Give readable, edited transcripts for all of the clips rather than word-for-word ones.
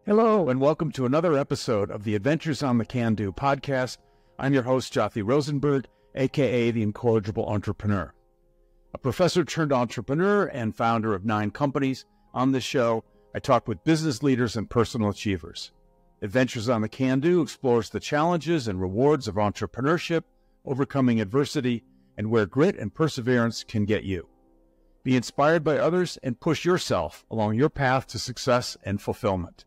Hello, and welcome to another episode of the Adventures on the Can-Do podcast. I'm your host, Jothy Rosenberg, a.k.a. the Incorrigible Entrepreneur. A professor turned entrepreneur and founder of 9 companies. On this show, I talk with business leaders and personal achievers. Adventures on the Can-Do explores the challenges and rewards of entrepreneurship, overcoming adversity, and where grit and perseverance can get you. Be inspired by others and push yourself along your path to success and fulfillment.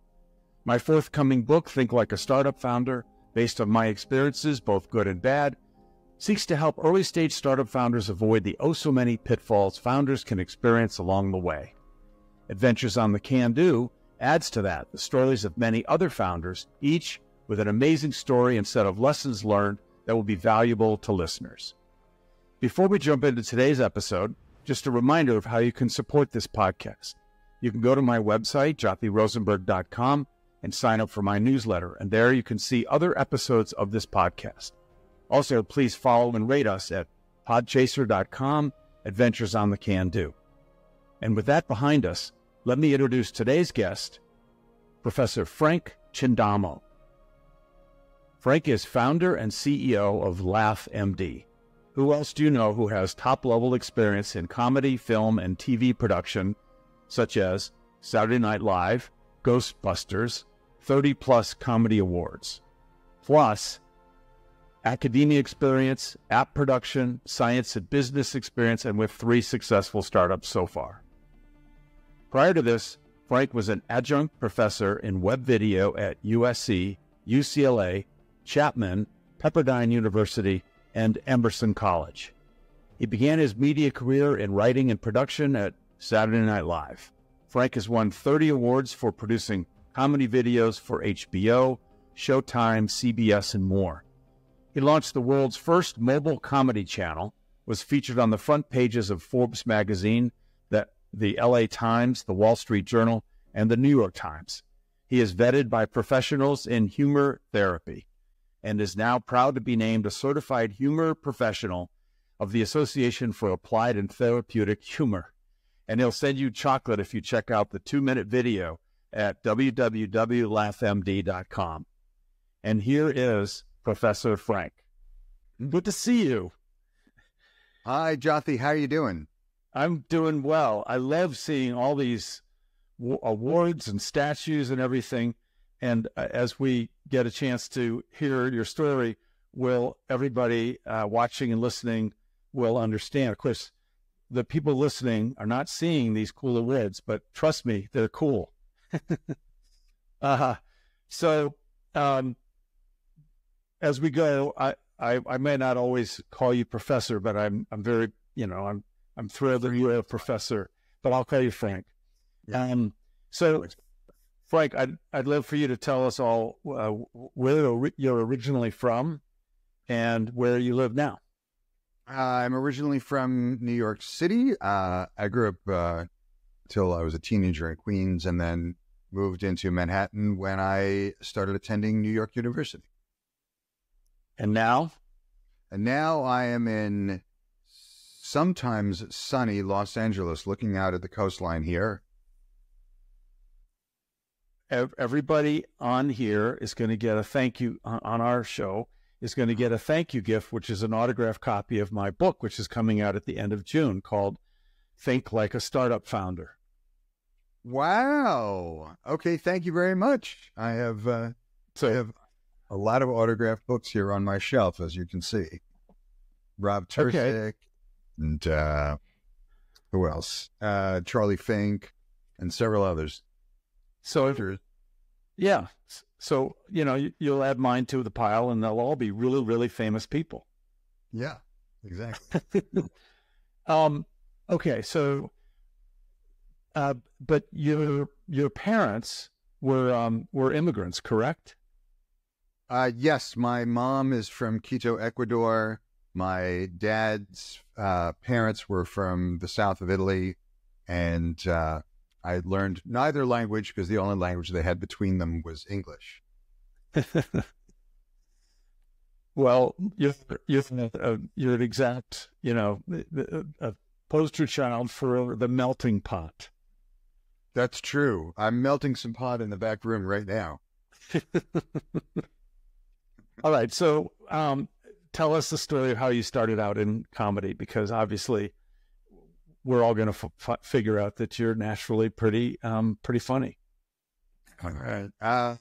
My forthcoming book, Think Like a Startup Founder, based on my experiences, both good and bad, seeks to help early-stage startup founders avoid the oh-so-many pitfalls founders can experience along the way. Adventures on the Can-Do adds to that the stories of many other founders, each with an amazing story and set of lessons learned that will be valuable to listeners. Before we jump into today's episode, just a reminder of how you can support this podcast. You can go to my website, jothyrosenberg.com, and sign up for my newsletter, and there you can see other episodes of this podcast. Also, please follow and rate us at podchaser.com, Adventures on the Can-Do. And with that behind us, let me introduce today's guest, Professor Frank Chindamo. Frank is founder and CEO of LaughMD. Who else do you know who has top-level experience in comedy, film, and TV production, such as Saturday Night Live, Ghostbusters, 30-plus comedy awards, plus academia experience, app production, science and business experience, and with 3 successful startups so far. Prior to this, Frank was an adjunct professor in web video at USC, UCLA, Chapman, Pepperdine University, and Emerson College. He began his media career in writing and production at Saturday Night Live. Frank has won 30 awards for producing comedy videos for HBO, Showtime, CBS, and more. He launched the world's first mobile comedy channel, was featured on the front pages of Forbes magazine, the LA Times, the Wall Street Journal, and the New York Times. He is vetted by professionals in humor therapy and is now proud to be named a certified humor professional of the Association for Applied and Therapeutic Humor. And he'll send you chocolate if you check out the 2-minute video at www.laughmd.com. And here is Professor Frank. Good to see you. Hi, Jothy. How are you doing? I'm doing well. I love seeing all these awards and statues and everything. And as we get a chance to hear your story, will everybody watching and listening will understand. Of course, the people listening are not seeing these cool awards, but trust me, they're cool. So as we go, I may not always call you professor, but I'm very, I'm thrilled that you're a professor, but I'll call you Frank. So Frank, I'd love for you to tell us all where you're originally from and where you live now. I'm originally from New York City. I grew up till I was a teenager in Queens, and then moved into Manhattan when I started attending New York University. And now? And now I am in sometimes sunny Los Angeles, looking out at the coastline here. Everybody on here is going to get a thank you on our show, is going to get a thank you gift, which is an autographed copy of my book, which is coming out at the end of June, called Think Like a Startup Founder. Wow. Okay, thank you very much. I have a lot of autographed books here on my shelf, as you can see. Rob Tersick, and who else? Charlie Fink, and several others. So, yeah. So, you'll add mine to the pile, and they'll all be really, really famous people. Yeah, exactly. Okay, so, but your parents were immigrants, correct? Yes, my mom is from Quito, Ecuador. My dad's parents were from the south of Italy, and I learned neither language because the only language they had between them was English. Well, you're an exact, a poster child for the melting pot. That's true. I'm melting some pot in the back room right now. All right. So tell us the story of how you started out in comedy, because obviously we're all going to figure out that you're naturally pretty funny. All right.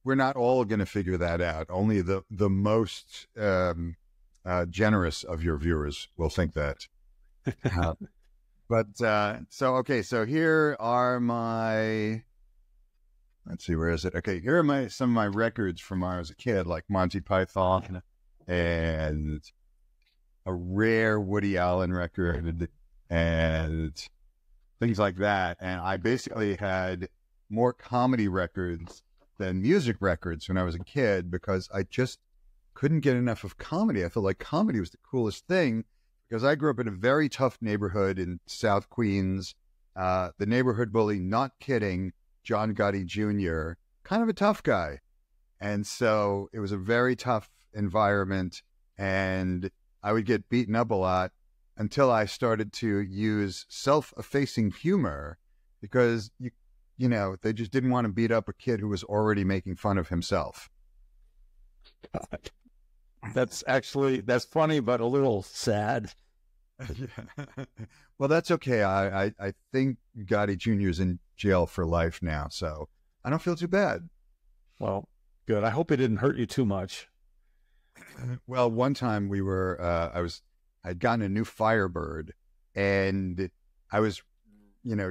We're not all going to figure that out. Only the most generous of your viewers will think that. So here are my, let's see, where is it? Okay, here are some of my records from when I was a kid, like Monty Python and a rare Woody Allen record and things like that. And I basically had more comedy records than music records when I was a kid because I just couldn't get enough of comedy. I felt like comedy was the coolest thing because I grew up in a very tough neighborhood in South Queens. The neighborhood bully, not kidding, John Gotti Jr., kind of a tough guy. And so it was a very tough environment, and I would get beaten up a lot until I started to use self-effacing humor because, you know, they just didn't want to beat up a kid who was already making fun of himself. That's funny, but a little sad. Well, that's okay. I think Gotti Jr. is in jail for life now, so I don't feel too bad. Well, good. I hope it didn't hurt you too much. Well, one time I'd gotten a new Firebird, and I was,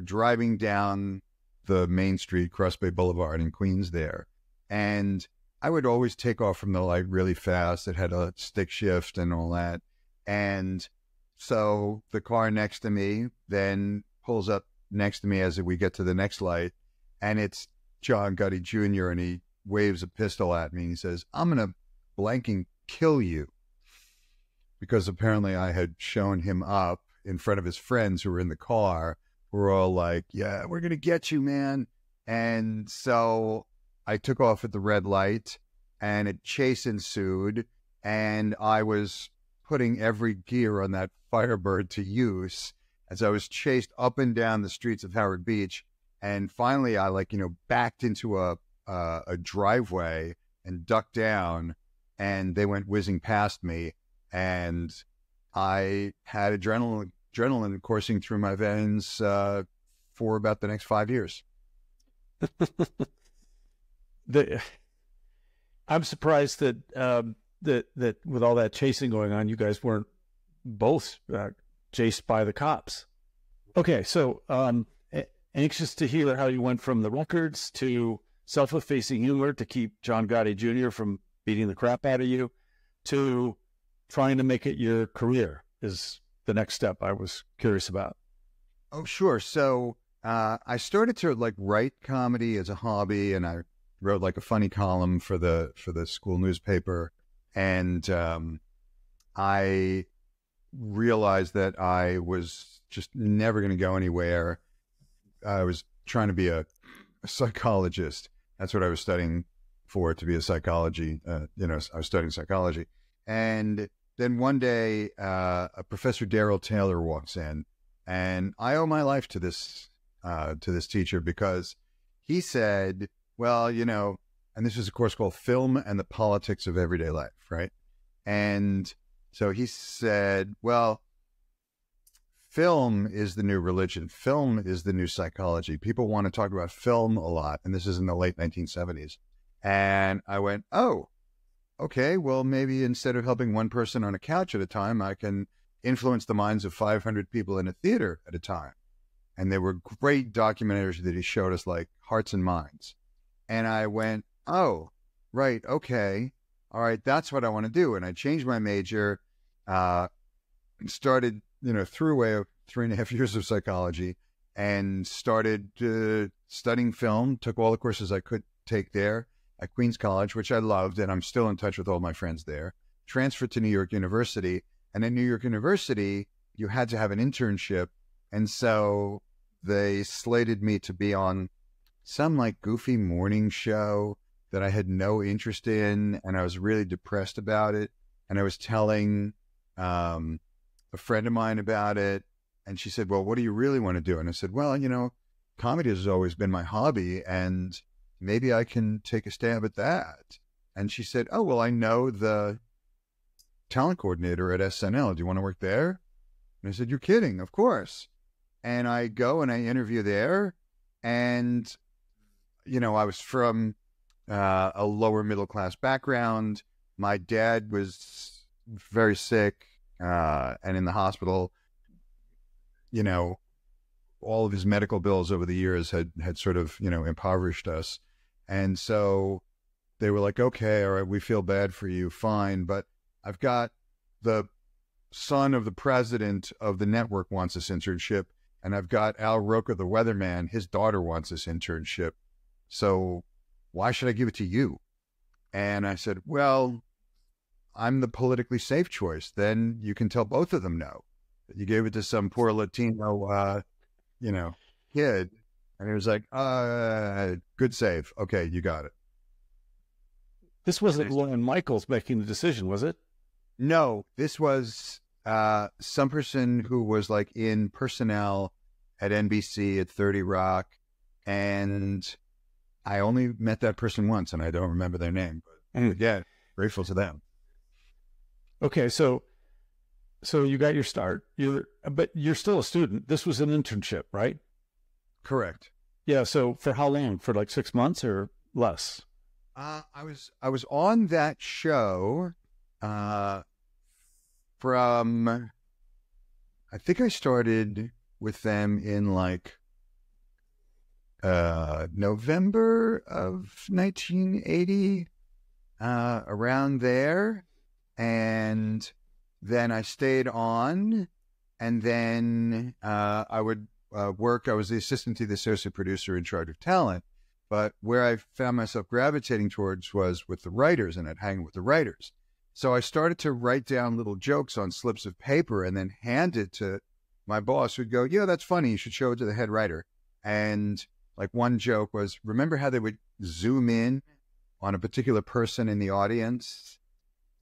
driving down the main street, Cross Bay Boulevard in Queens there, and I would always take off from the light really fast. It had a stick shift and all that, and so the car next to me then pulls up next to me as we get to the next light, and it's John Gotti Jr., and he waves a pistol at me, and he says, "I'm going to blanking kill you," because apparently I had shown him up in front of his friends who were in the car, who were all like, "Yeah, we're going to get you, man." And so I took off at the red light, and a chase ensued, and I was putting every gear on that Firebird to use as I was chased up and down the streets of Howard Beach. And finally I backed into a driveway and ducked down, and they went whizzing past me, and I had adrenaline coursing through my veins for about the next 5 years. I'm surprised that that with all that chasing going on, you guys weren't both chased by the cops. Okay, so anxious to hear how you went from the records to self-effacing humor to keep John Gotti Jr. from beating the crap out of you to trying to make it your career is the next step I was curious about. Oh, sure. So I started to write comedy as a hobby, and I wrote a funny column for the school newspaper. And I realized that I was just never going to go anywhere. I was trying to be a psychologist. That's what I was studying for, to be a psychology. I was studying psychology. And then one day, a Professor Darrell Taylor walks in, and I owe my life to this teacher, because he said, well, and this is a course called Film and the Politics of Everyday Life, right? And so he said, well, film is the new religion. Film is the new psychology. People want to talk about film a lot. And this is in the late 1970s. And I went, oh, okay, well, maybe instead of helping one person on a couch at a time, I can influence the minds of 500 people in a theater at a time. And there were great documentaries that he showed us, like Hearts and Minds. And I went, oh, right, okay, all right, that's what I want to do. And I changed my major, started, threw away 3.5 years of psychology, and started studying film, took all the courses I could take there at Queens College, which I loved, and I'm still in touch with all my friends there, transferred to New York University. And at New York University, you had to have an internship. And so they slated me to be on some goofy morning show that I had no interest in, and I was really depressed about it. And I was telling a friend of mine about it, and she said, well, what do you really want to do? And I said, well, comedy has always been my hobby, and maybe I can take a stab at that. And she said, oh, well, I know the talent coordinator at SNL. Do you want to work there? And I said, you're kidding, of course. And I go and I interview there. And, you know, I was from a lower middle class background. My dad was very sick and in the hospital. You know, all of his medical bills over the years had sort of, you know, impoverished us. And so they were like, okay, all right, we feel bad for you, fine. But I've got the son of the president of the network wants this internship, and I've got Al Roker, the weatherman, his daughter wants this internship. So why should I give it to you? And I said, well, I'm the politically safe choice. Then you can tell both of them no. You gave it to some poor Latino, you know, kid. And he was like, good save. Okay, you got it. This wasn't Lorne Michaels making the decision, was it? No, this was some person who was like in personnel at NBC at 30 Rock. And I only met that person once, and I don't remember their name. But yeah, grateful to them. Okay, so you got your start. But you're still a student. This was an internship, right? Correct. Yeah. So for how long? For like 6 months or less? I was on that show from, I think I started with them in like November of 1980, around there. And then I stayed on, and then I would work. I was the assistant to the associate producer in charge of talent. But where I found myself gravitating towards was with the writers, and I'd hang with the writers. So I started to write down little jokes on slips of paper and then hand it to my boss, who'd go, yeah, that's funny. You should show it to the head writer. And like one joke was, remember how they would zoom in on a particular person in the audience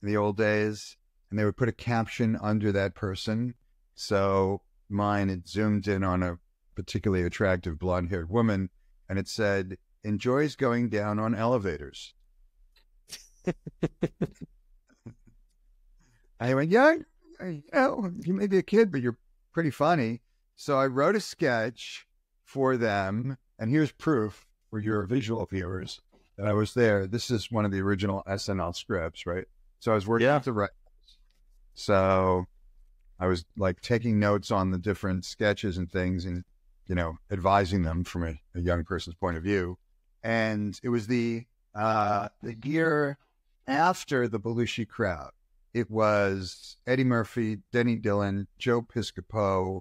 in the old days? And they would put a caption under that person. So mine, it zoomed in on a particularly attractive blonde-haired woman, and it said, enjoys going down on elevators. I went, yeah, you know, you may be a kid, but you're pretty funny. So I wrote a sketch for them, and here's proof for your visual viewers that I was there. This is one of the original SNL scripts, right? So I was working with the writers. So I was like taking notes on the different sketches and things and, you know, advising them from a young person's point of view. And it was the year after the Belushi crowd. It was Eddie Murphy, Denny Dillon, Joe Piscopo,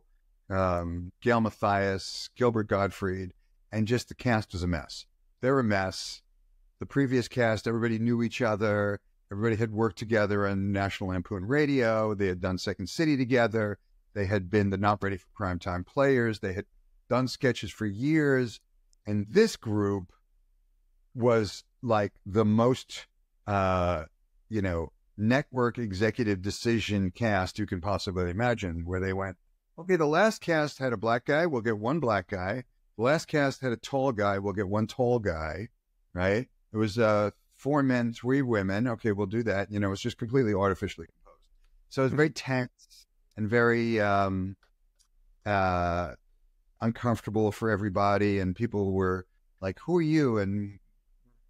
Gail Mathias, Gilbert Gottfried, and just the cast was a mess. They were a mess. The previous cast, everybody knew each other. Everybody had worked together on National Lampoon Radio. They had done Second City together. They had been the Not Ready for Primetime players. They had done sketches for years. And this group was like the most, you know, network executive decision cast you can possibly imagine, where they went, okay, the last cast had a black guy, we'll get one black guy. The last cast had a tall guy, we'll get one tall guy, right? It was 4 men, 3 women. Okay, we'll do that. You know, it's just completely artificially composed. So it's very tense and very uncomfortable for everybody. And people were like, who are you? And,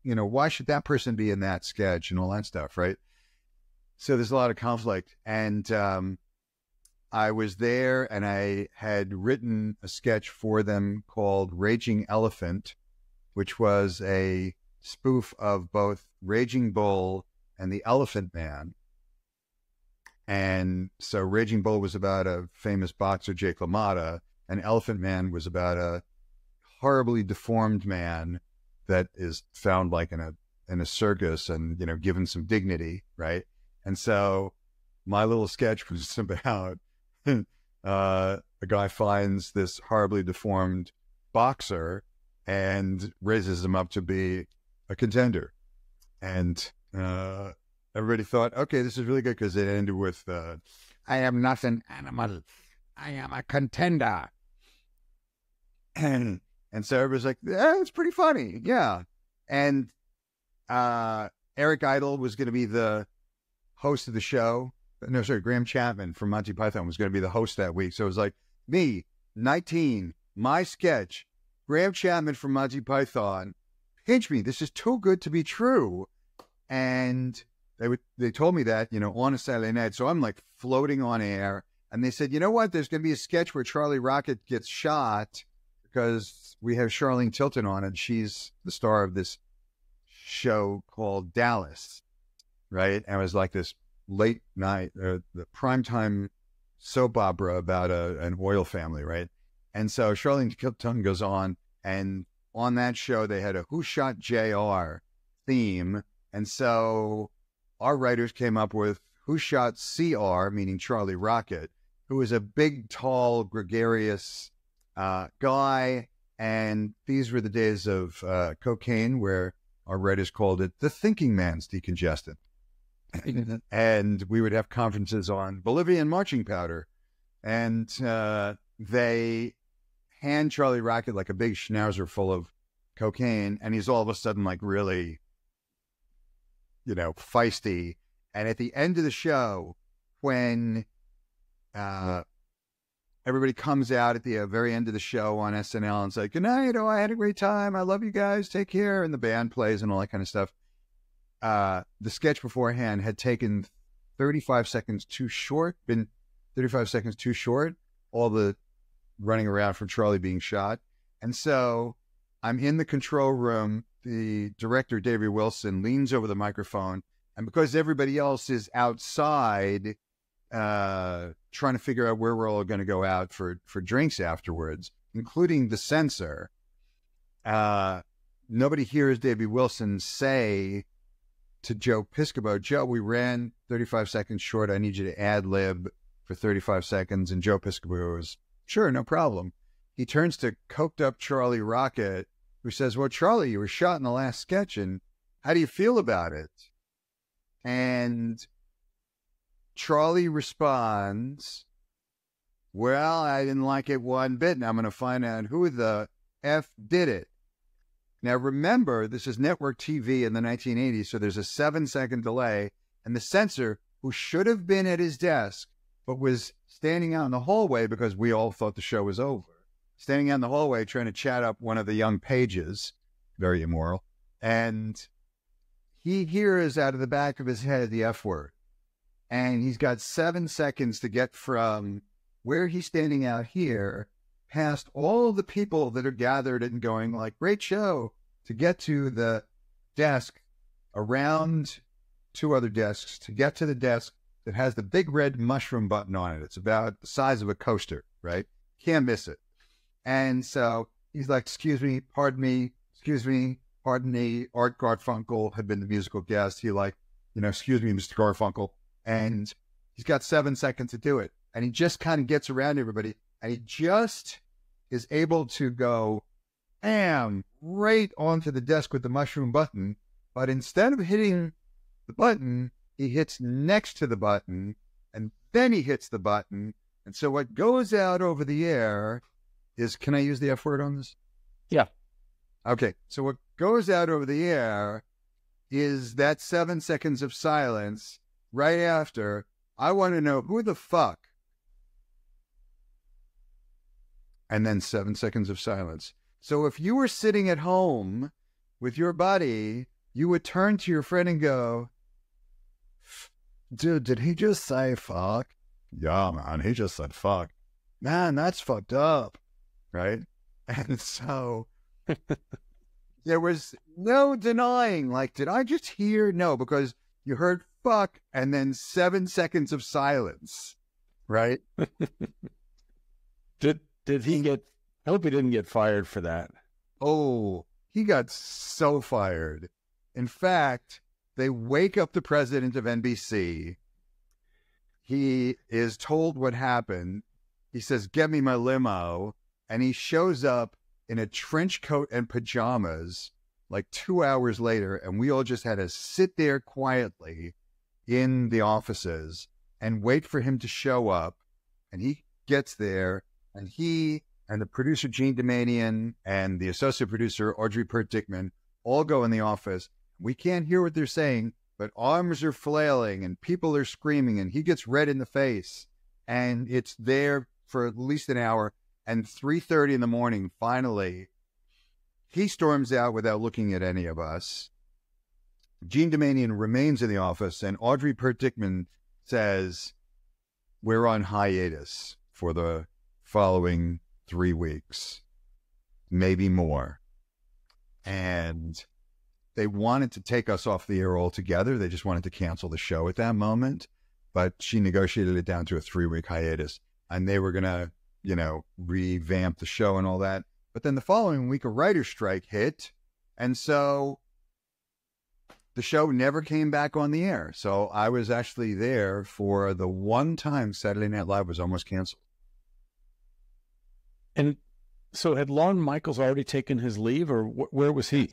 you know, why should that person be in that sketch and all that stuff, right? So there's a lot of conflict. And I was there, and I had written a sketch for them called Raging Elephant, which was a spoof of both Raging Bull and the Elephant Man. And so Raging Bull was about a famous boxer, Jake LaMotta, and Elephant Man was about a horribly deformed man that is found like in a circus and, you know, given some dignity, right? And so my little sketch was about a guy finds this horribly deformed boxer and raises him up to be a contender. And everybody thought, okay, this is really good, because it ended with, I am not an animal, I am a contender. And And so everybody's like, yeah, it's pretty funny. Yeah. And Eric Idle was going to be the host of the show. No, sorry, Graham Chapman from Monty Python was going to be the host that week. So it was like me, 19, my sketch, Graham Chapman from Monty Python, pinch me. This is too good to be true. And they told me that, on a Saturday night. So I'm like floating on air. And they said, you know what? There's going to be a sketch where Charlie Rocket gets shot because we have Charlene Tilton on and she's the star of this show called Dallas, right? And it was like this late night, the primetime soap opera about an oil family, right? And so Charlene Tilton goes on, and on that show, they had a Who Shot JR theme. And so our writers came up with Who Shot CR, meaning Charlie Rocket, who was a big, tall, gregarious guy. And these were the days of cocaine, where our writers called it the thinking man's decongestant. And we would have conferences on Bolivian marching powder. And they hand Charlie Rocket like a big schnauzer full of cocaine. And he's all of a sudden like really, feisty. And at the end of the show, when everybody comes out at the very end of the show on SNL and says, good night, I had a great time. I love you guys. Take care. And the band plays and all that kind of stuff. The sketch beforehand had taken 35 seconds too short, all the running around from Charlie being shot. And so I'm in the control room. The director, Davey Wilson, leans over the microphone. And because everybody else is outside trying to figure out where we're all going to go out for drinks afterwards, including the censor, nobody hears Davey Wilson say to Joe Piscopo, Joe, we ran 35 seconds short. I need you to ad-lib for 35 seconds. And Joe Piscopo goes, sure, no problem. He turns to coked up Charlie Rocket, who says, well, Charlie, you were shot in the last sketch, and how do you feel about it? And Charlie responds, well, I didn't like it one bit, and I'm going to find out who the F did it. Now, remember, this is network TV in the 1980s, so there's a 7-second delay, and the censor, who should have been at his desk, but was standing out in the hallway because we all thought the show was over, standing out in the hallway trying to chat up one of the young pages, very immoral, and he hears out of the back of his head the F word, and he's got 7 seconds to get from where he's standing out here past all the people that are gathered and going like, great show, to get to the desk, around 2 other desks, to get to the desk that has the big red mushroom button on it. It's about the size of a coaster, right? Can't miss it. And so he's like, excuse me, pardon me, Art Garfunkel had been the musical guest. He like, excuse me, Mr. Garfunkel. And he's got 7 seconds to do it. And he just kind of gets around everybody. And he just is able to go, bam, right onto the desk with the mushroom button. But instead of hitting the button, he hits next to the button, and then he hits the button. And so what goes out over the air is, can I use the F word on this? Yeah. Okay. So what goes out over the air is that 7 seconds of silence right after, I want to know who the fuck. And then 7 seconds of silence. So if you were sitting at home with your buddy, you would turn to your friend and go, dude, did he just say fuck? Yeah, man, he just said fuck. Man, that's fucked up. Right? And so there was no denying, like, did I just hear? No, because you heard fuck and then 7 seconds of silence. Right? Did he get, I hope he didn't get fired for that. Oh, he got so fired. In fact, they wake up the president of NBC. He is told what happened. He says, get me my limo. And he shows up in a trench coat and pajamas like 2 hours later. And we all just had to sit there quietly in the offices and wait for him to show up. And he gets there. And he and the producer, Gene Domanian, and the associate producer, Audrey Pert-Dickman, all go in the office. We can't hear what they're saying, but arms are flailing and people are screaming and he gets red in the face. And it's there for at least an hour. And 3:30 in the morning, finally, he storms out without looking at any of us. Gene Domanian remains in the office, and Audrey Pert-Dickman says, we're on hiatus for the following 3 weeks, maybe more. And they wanted to take us off the air altogether. They just wanted to cancel the show at that moment. But she negotiated it down to a 3-week hiatus. And they were going to, revamp the show and all that. But then the following week, a writer's strike hit. And so the show never came back on the air. So I was actually there for the one time Saturday Night Live was almost canceled. And so had Lorne Michaels already taken his leave, or where was he?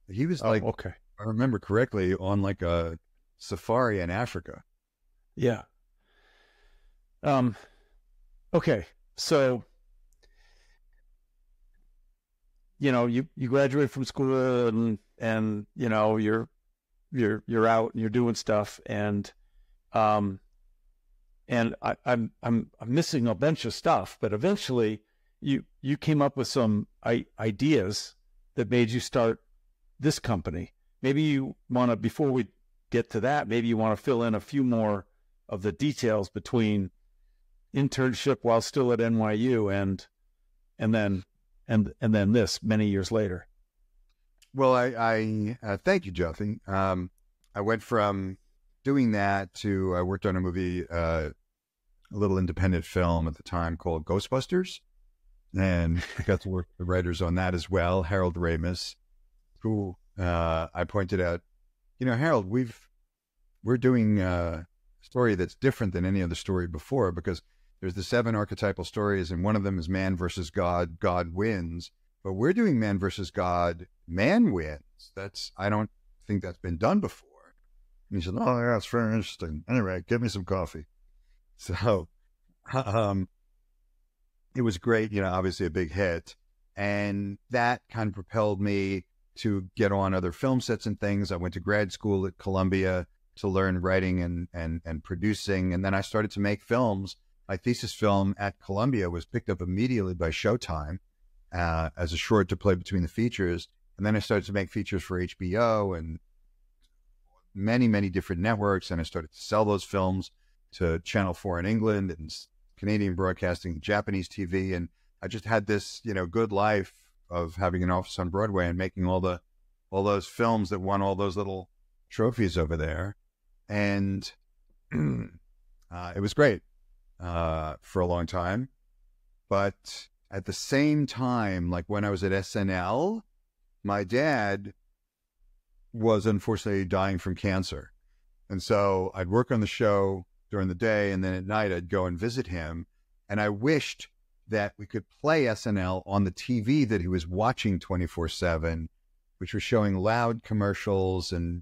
He was okay. If I remember correctly, on like a safari in Africa. Yeah. Okay. So, you graduate from school and you're out and you're doing stuff, and I'm missing a bunch of stuff, but eventually you came up with some ideas that made you start this company. Maybe you want to, before we get to that, maybe you want to fill in a few more of the details between internship while still at NYU and then this many years later. Well, I thank you, Jothy. I went from doing that to, I worked on a movie, a little independent film at the time called Ghostbusters. And I got to work with the writers on that as well, Harold Ramis, who I pointed out, Harold, we're doing a story that's different than any other story before, because there's the 7 archetypal stories, and one of them is man versus God, God wins. But we're doing man versus God, man wins. I don't think that's been done before. And he said, oh, yeah, it's very interesting. Anyway, give me some coffee. So it was great, obviously a big hit. And that kind of propelled me to get on other film sets and things. I went to grad school at Columbia to learn writing and producing. And then I started to make films. My thesis film at Columbia was picked up immediately by Showtime as a short to play between the features. And then I started to make features for HBO and many, many different networks. And I started to sell those films to Channel 4 in England and Canadian broadcasting, Japanese TV. And I just had this, good life of having an office on Broadway and making all those films that won all those little trophies over there. And it was great for a long time. But at the same time, like when I was at SNL, my dad was unfortunately dying from cancer. And so I'd work on the show during the day, and then at night I'd go and visit him. And I wished that we could play SNL on the TV that he was watching 24/7, which was showing loud commercials and,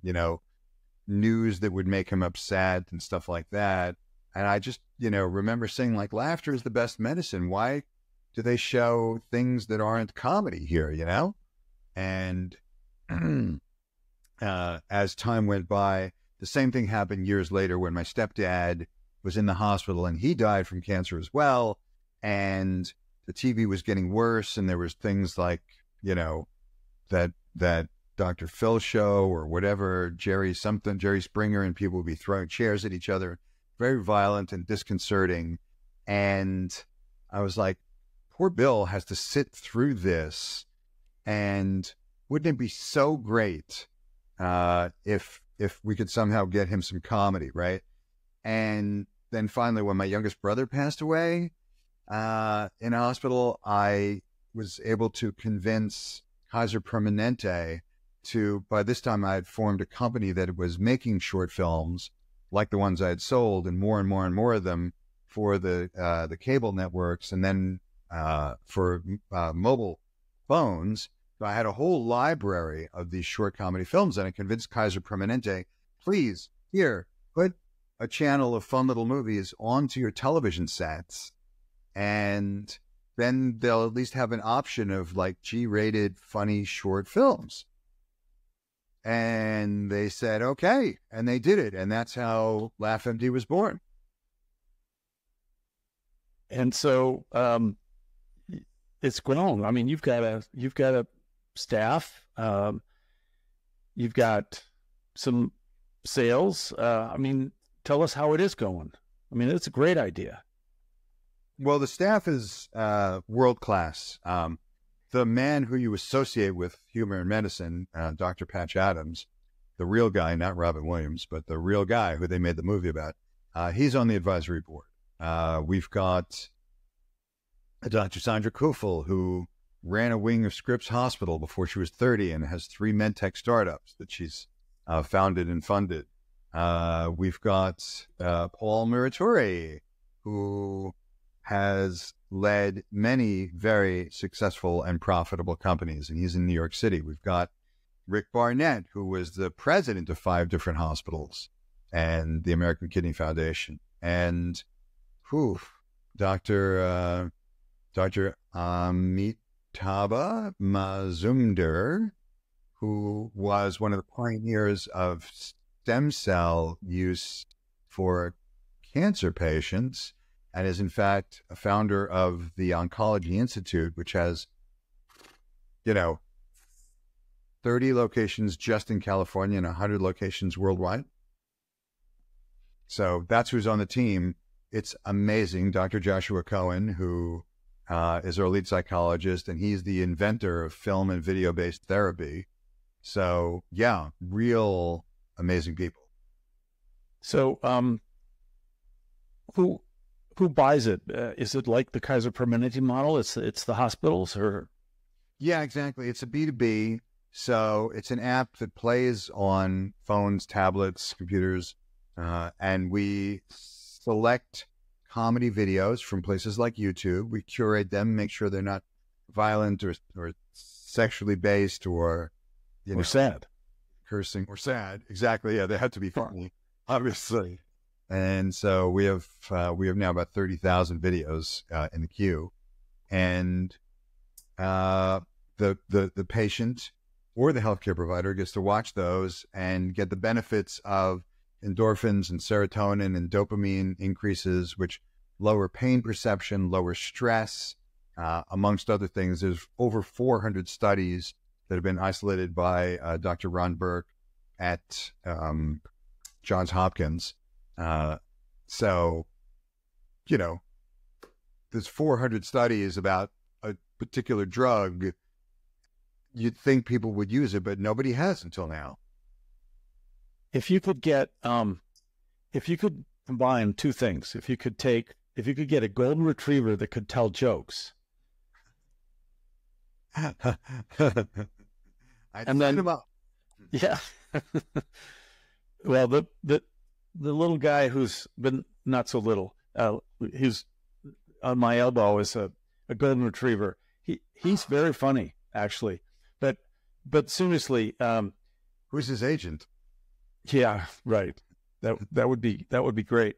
news that would make him upset and stuff like that. And I just, remember saying, like, laughter is the best medicine. Why do they show things that aren't comedy here, And as time went by, the same thing happened years later when my stepdad was in the hospital and he died from cancer as well. And the TV was getting worse. And there was things like, that Dr. Phil show or whatever, Jerry Springer, and people would be throwing chairs at each other. Very violent and disconcerting. And I was like, poor Bill has to sit through this. And wouldn't it be so great if we could somehow get him some comedy, right? And then finally, when my youngest brother passed away in a hospital, I was able to convince Kaiser Permanente to, by this time I had formed a company that was making short films like the ones I had sold, and more and more and more of them for the cable networks, and then for mobile phones. So I had a whole library of these short comedy films, and I convinced Kaiser Permanente, please, here, put a channel of fun little movies onto your television sets. And then they'll at least have an option of like G-rated, funny, short films. And they said, okay. And they did it. And that's how LaughMD was born. And so it's grown. I mean, you've got a staff. You've got some sales. I mean, tell us how it is going. I mean, it's a great idea. Well, the staff is world-class. The man who you associate with humor and medicine, Dr. Patch Adams, the real guy, not Robin Williams, but the real guy who they made the movie about, he's on the advisory board. We've got Dr. Sandra Kufel, who ran a wing of Scripps Hospital before she was 30 and has 3 medtech startups that she's founded and funded. We've got Paul Muratore, who has led many very successful and profitable companies, and he's in New York City. We've got Rick Barnett, who was the president of 5 different hospitals and the American Kidney Foundation. And Dr. Amitabh Mazumdar, who was one of the pioneers of stem cell use for cancer patients, and is in fact a founder of the Oncology Institute, which has, 30 locations just in California and 100 locations worldwide. So that's who's on the team. It's amazing. Dr. Joshua Cohen, who is our lead psychologist, and he's the inventor of film and video-based therapy. So yeah, real amazing people. So who buys it? Is it like the Kaiser Permanente model? It's the hospitals, or? Yeah, exactly. It's a B2B. So it's an app that plays on phones, tablets, computers, and we select comedy videos from places like YouTube. We curate them, make sure they're not violent or sexually based or sad, cursing or sad. Exactly. Yeah, they have to be funny, obviously. And so we have now about 30,000 videos in the queue, and the patient or the healthcare provider gets to watch those and get the benefits of endorphins and serotonin and dopamine increases, which lower pain perception, lower stress, amongst other things. There's over 400 studies that have been isolated by Dr. Rosenberg at Johns Hopkins. So, there's 400 studies about a particular drug. You'd think people would use it, but nobody has until now. If you could combine 2 things, if you could get a golden retriever that could tell jokes, And then, them up. Yeah. Well, the little guy who's been not so little, who's on my elbow is a golden retriever. He's very funny, actually, but seriously, Who's his agent? Yeah, right. That would be great.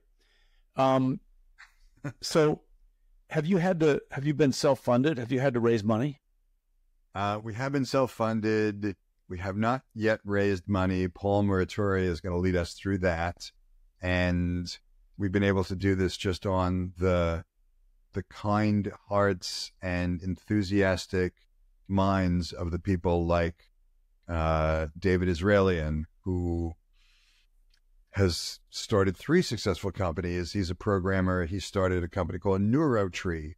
So have you been self-funded? Have you had to raise money? We have been self-funded. We have not yet raised money. Paul Muratore is going to lead us through that. And we've been able to do this just on the kind hearts and enthusiastic minds of the people like David Israelian, who has started 3 successful companies. He's a programmer. He started a company called NeuroTree,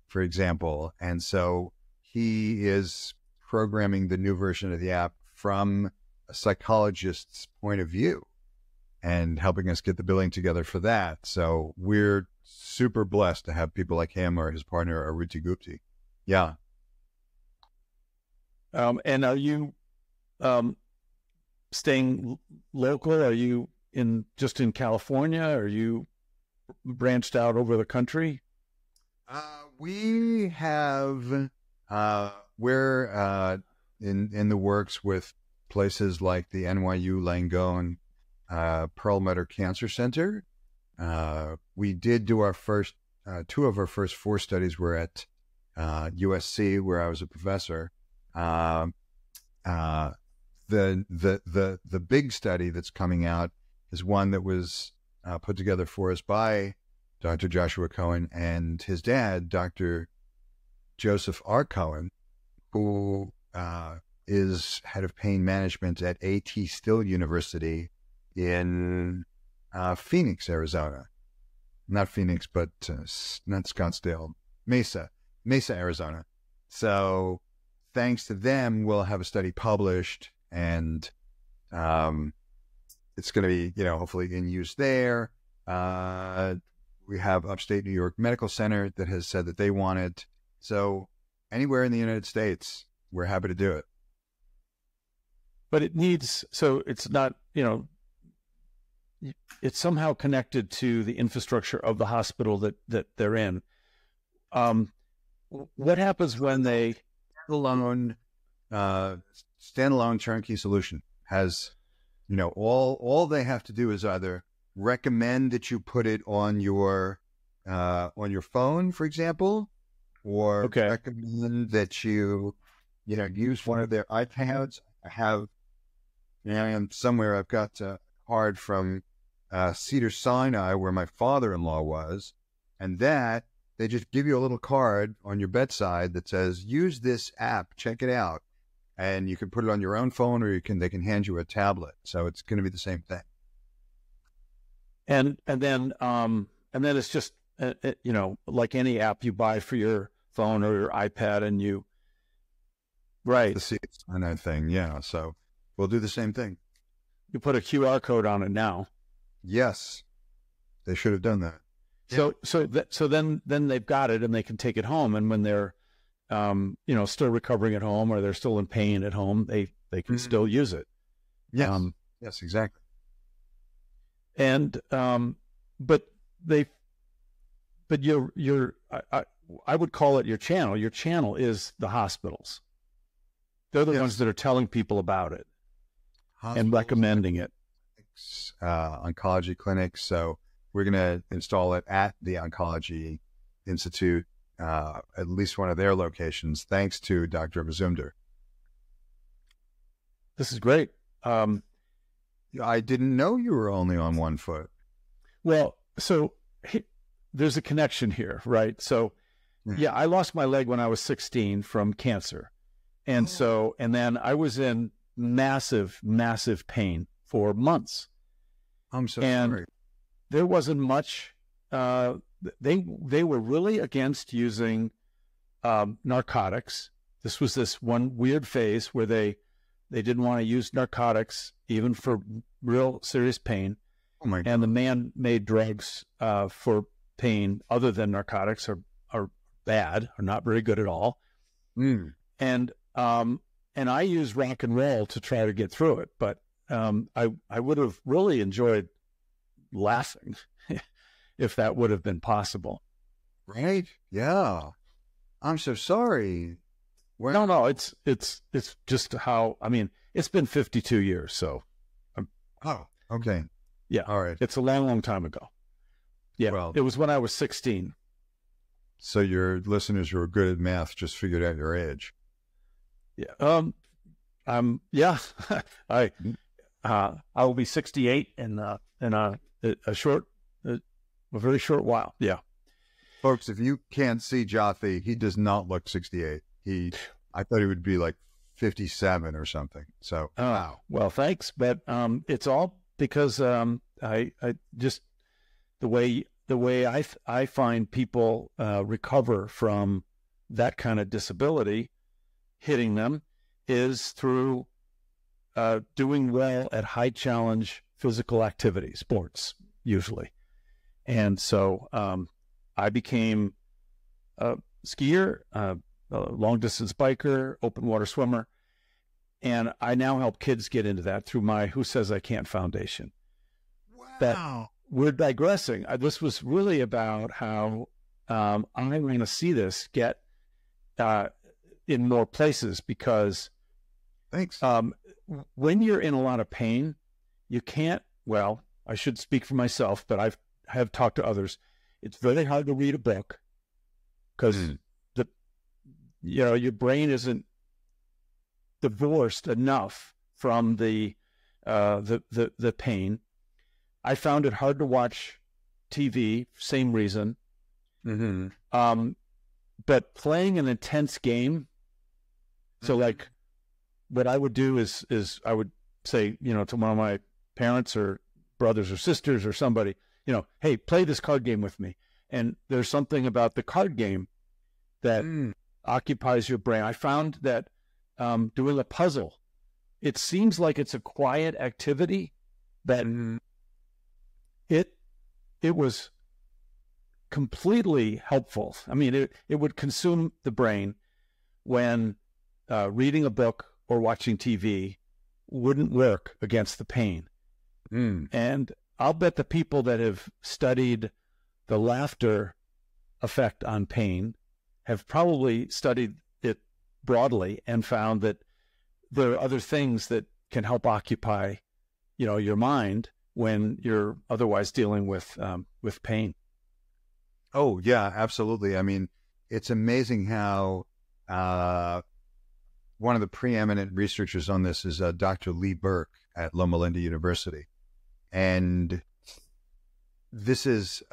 for example. And so he is programming the new version of the app from a psychologist's point of view and helping us get the billing together for that. So we're super blessed to have people like him or his partner, Aruti Gupti. Yeah. And are you staying local? Are you just in California? Are you branched out over the country? We have, we're in the works with places like the NYU Langone Perlmutter Cancer Center. We did do our first, 2 of our first 4 studies were at USC, where I was a professor. The big study that's coming out is one that was put together for us by Dr. Joshua Cohen and his dad, Dr. Joseph R. Cohen, who is head of pain management at A.T. Still University in Phoenix, Arizona. Not Phoenix, but not Scottsdale, Mesa, Arizona. So thanks to them, we'll have a study published, and it's going to be, hopefully in use there. We have Upstate New York Medical Center that has said that they want it. So anywhere in the United States, we're happy to do it. But it needs, so it's not, it's somehow connected to the infrastructure of the hospital that they're in. What happens when they... Standalone turnkey solution has, all they have to do is either recommend that you put it on your phone, for example, or recommend that you use one of their iPads. Somewhere I've got a card from Cedar Sinai, where my father-in-law was, and that they just give you a little card on your bedside that says, use this app, check it out. And you can put it on your own phone, or they can hand you a tablet. So it's going to be the same thing. And then it's just, like any app you buy for your phone or your iPad, and right. The Sinai thing. Yeah. So we'll do the same thing. You put a QR code on it now. Yes. They should have done that. So then they've got it, and they can take it home. And when they're, still recovering at home, or they're still in pain at home, they can still use it. Yes. Yes, exactly. And, but I would call it your channel. Your channel is the hospitals. They're the ones that are telling people about it and recommending it. Oncology clinics. So we're going to install it at the Oncology Institute, at least one of their locations, thanks to Dr. Mazumder. This is great. I didn't know you were only on one foot. Well, so there's a connection here, right? So, I lost my leg when I was 16 from cancer. And then I was in massive, massive pain for months. I'm so sorry. There wasn't much. They were really against using narcotics. This was this one weird phase where they didn't want to use narcotics even for real serious pain. Oh my God. And the man-made drugs for pain other than narcotics are bad, are not very good at all. And I use rock and roll to try to get through it. But I would have really enjoyed laughing if that would have been possible. Right? Yeah. I'm so sorry. No, it's just how, it's been 52 years. So. Oh, okay. Yeah. All right. It's a long, long time ago. Yeah. Well, it was when I was 16. So your listeners who are good at math just figured out your age. Yeah. Yeah. I will be 68 in a very short while. Yeah. Folks, if you can't see Jothy, he does not look 68. I thought he would be like 57 or something. So, wow. Well, thanks. But, it's all because, I just, the way I find people, recover from that kind of disability hitting them is through, doing well at high challenge physical activity, sports, usually. And so, I became a skier, a long distance biker, open water swimmer. And I now help kids get into that through my Who Says I Can't Foundation. Wow. That we're digressing. This was really about how I'm going to see this get in more places because thanks. When you're in a lot of pain, you can't, well, I should speak for myself, but I have talked to others. It's very hard to read a book because your brain isn't divorced enough from the pain. I found it hard to watch TV, same reason. But playing an intense game, so like what I would do is I would say, to one of my parents or brothers or sisters or somebody, hey, play this card game with me. And there's something about the card game that occupies your brain. I found that doing a puzzle, it seems like it's a quiet activity, but it was completely helpful. I mean, it would consume the brain when reading a book or watching TV wouldn't work against the pain. And I'll bet the people that have studied the laughter effect on pain have probably studied it broadly and found that there are other things that can help occupy, your mind when you're otherwise dealing with pain. Oh, yeah, absolutely. I mean, it's amazing how one of the preeminent researchers on this is Dr. Lee Burke at Loma Linda University. And this is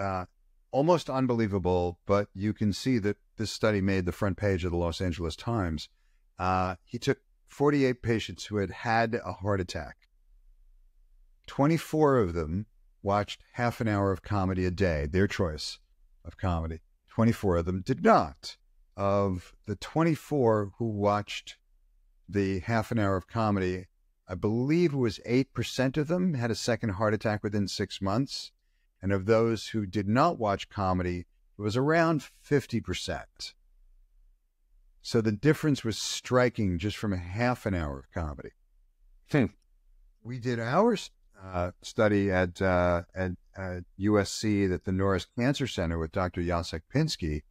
almost unbelievable, but you can see that this study made the front page of the Los Angeles Times. He took 48 patients who had a heart attack. 24 of them watched half an hour of comedy a day, their choice of comedy. 24 of them did not. Of the 24 who watched the half an hour of comedy, I believe it was 8% of them had a second heart attack within 6 months. And of those who did not watch comedy, it was around 50%. So the difference was striking just from a half an hour of comedy. We did our study at USC at the Norris Cancer Center with Dr. Jacek Pinsky.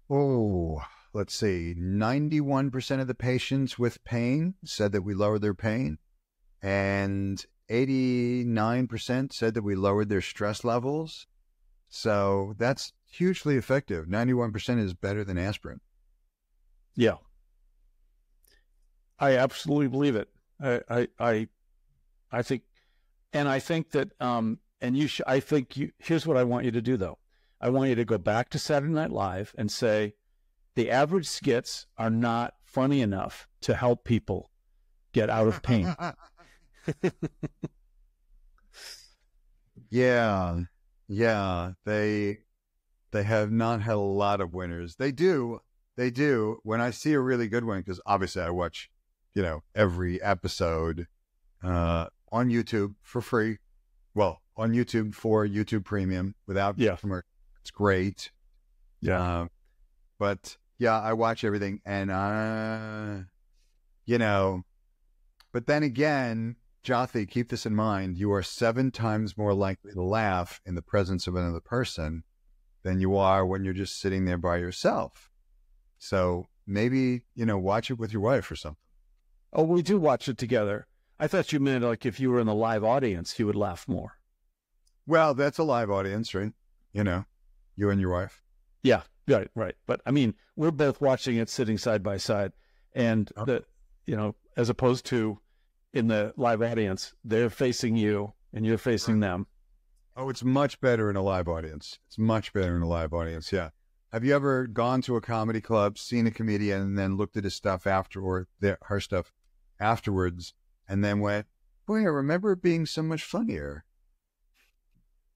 Oh, let's see, 91% of the patients with pain said that we lowered their pain, and 89% said that we lowered their stress levels. So that's hugely effective. 91% is better than aspirin. Yeah. I absolutely believe it. I think, and I think that, here's what I want you to do though. I want you to go back to Saturday Night Live and say, the average skits are not funny enough to help people get out of pain. Yeah. They have not had a lot of winners. They do. When I see a really good one, because obviously I watch, every episode on YouTube for free. Well, on YouTube for YouTube Premium without commercial. It's great. Yeah. But yeah, I watch everything, and but then again, Jothy, keep this in mind: you are 7 times more likely to laugh in the presence of another person than you are when you're just sitting there by yourself. So maybe watch it with your wife or something. Oh, we do watch it together. I thought you meant like if you were in the live audience, you would laugh more. Well, that's a live audience, right? You and your wife. Yeah. Right. But I mean, we're both watching it sitting side by side, and as opposed to in the live audience, they're facing you and you're facing them. Oh, it's much better in a live audience. Yeah. Have you ever gone to a comedy club, seen a comedian, and then looked at his stuff her stuff afterwards, and then went, boy, I remember it being so much funnier?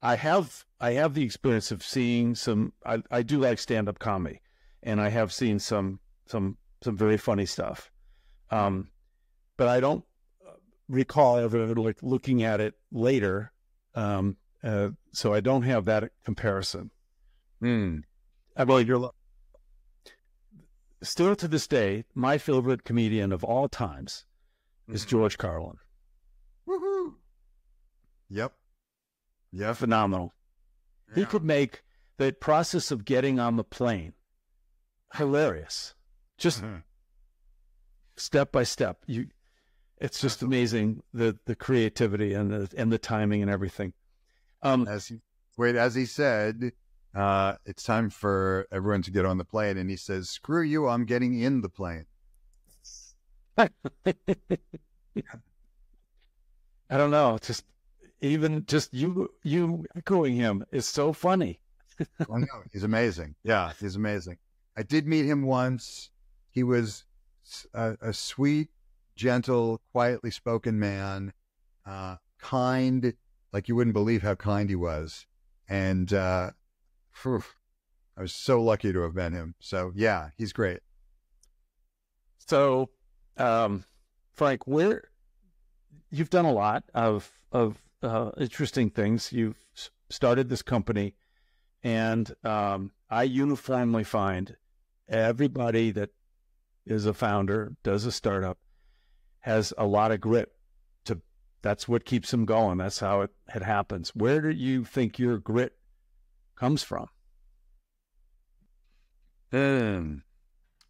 I have the experience of seeing some. I do like stand-up comedy, and I have seen some very funny stuff, but I don't recall ever looking at it later. So I don't have that comparison. Still to this day, my favorite comedian of all times is George Carlin. Woohoo! Yep. Yeah, phenomenal. Yeah. He could make the process of getting on the plane hilarious, just step by step. It's just amazing the creativity and the timing and everything. As he said, it's time for everyone to get on the plane. And he says, screw you, I'm getting in the plane. I don't know. Just you echoing him is so funny. I know. He's amazing. Yeah, he's amazing. I did meet him once. He was a sweet, gentle, quietly spoken man, kind, like you wouldn't believe how kind he was. And I was so lucky to have met him. So yeah, he's great. So, Frank, you've done a lot of interesting things. You've started this company, and I uniformly find everybody that is a founder, does a startup, has a lot of grit. That's what keeps them going. That's how it happens. Where do you think your grit comes from?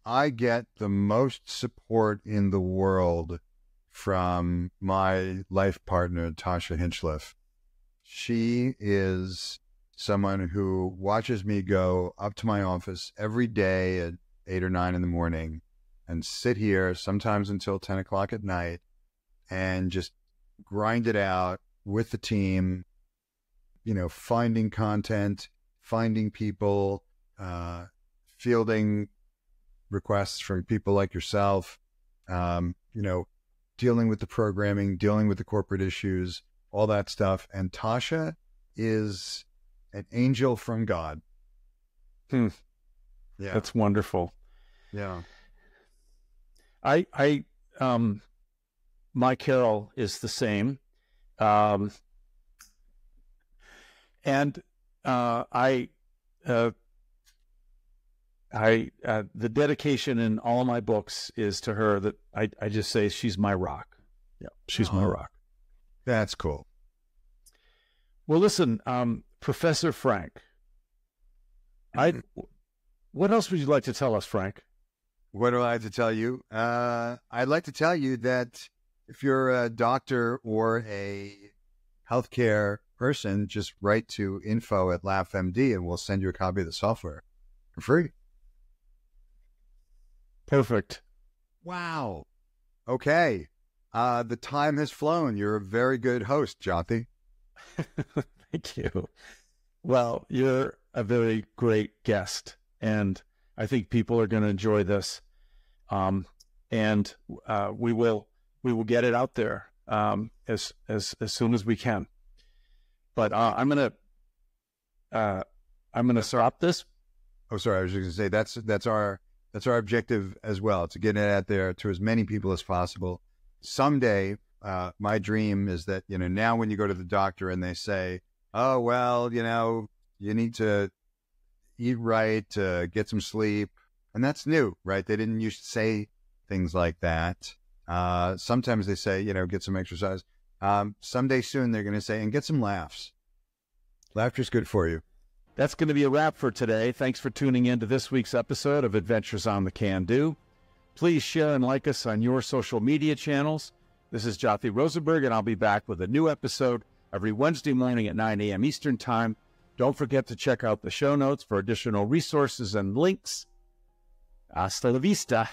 I get the most support in the world from my life partner, Tasha Hinchliff. She is someone who watches me go up to my office every day at 8 or 9 in the morning and sit here sometimes until 10 o'clock at night and just grind it out with the team, finding content, finding people, fielding requests from people like yourself, dealing with the programming, dealing with the corporate issues, all that stuff. And Tasha is an angel from God. Yeah, that's wonderful. Yeah. My Carol is the same. The dedication in all my books is to her, that I just say she's my rock. Yeah, she's my rock. That's cool. Well, listen, Professor Frank, what else would you like to tell us, Frank? What do I like to tell you? I'd like to tell you that if you're a doctor or a healthcare person, just write to info@LaughMD and we'll send you a copy of the software for free. Perfect. Wow. Okay. The time has flown. You're a very good host, Jothy. Thank you. Well, you're a very great guest, and I think people are going to enjoy this. And we will get it out there as soon as we can. But I'm gonna stop this. Oh, sorry. I was just going to say that's our objective as well, to get it out there to as many people as possible. Someday, my dream is that, now when you go to the doctor and they say, oh, well, you need to eat right, get some sleep. And that's new, right? They didn't used to say things like that. Sometimes they say, get some exercise. Someday soon they're going to say, and get some laughs. Laughter's good for you. That's going to be a wrap for today. Thanks for tuning in to this week's episode of Adventures on the Can Do. Please share and like us on your social media channels. This is Jothy Rosenberg, and I'll be back with a new episode every Wednesday morning at 9 a.m. Eastern Time. Don't forget to check out the show notes for additional resources and links. Hasta la vista.